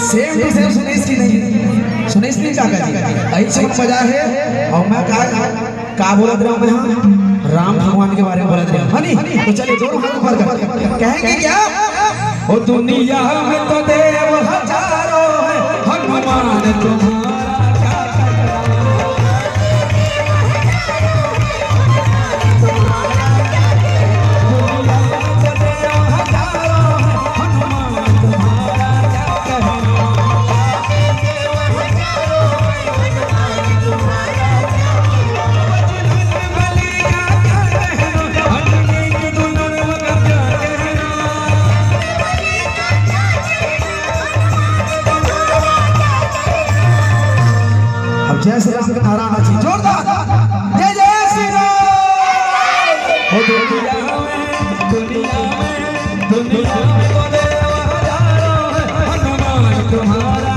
Same to same Sunesh की नहीं, सुनेश नहीं काका जी ऐसे मजा है। और मैं का बोल रहा हूँ, मैं राम भगवान के बारे में बोल रहा हूँ हनी। तो चलिए दोनों हाथ ऊपर कर कहेंगे क्या, ओ दुनिया में तो देव हजारों है, हनुमान तुम्हारा जय श्री राम का नारा आना चाहिए जोरदार, जय जय श्री राम। ओ दुनिया में तो देव हजारों है, हनुमान तुम्हारा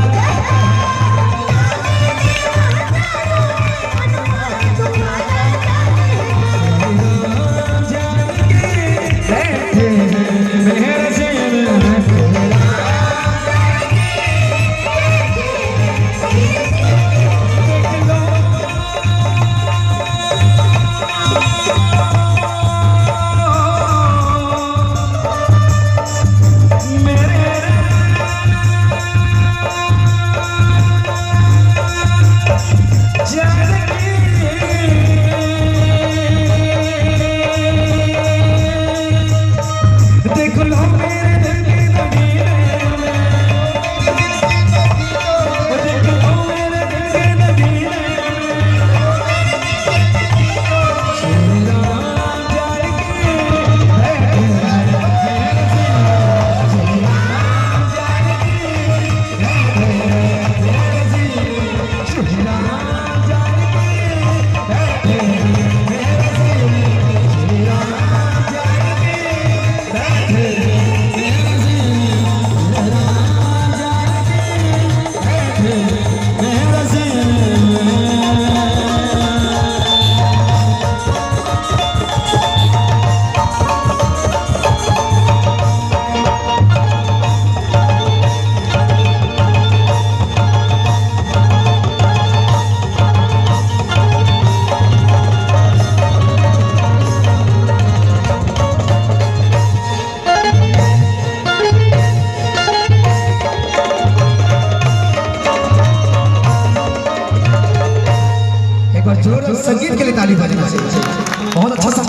संगीत के लिए ताली बजाना चाहिए। बहुत अच्छा।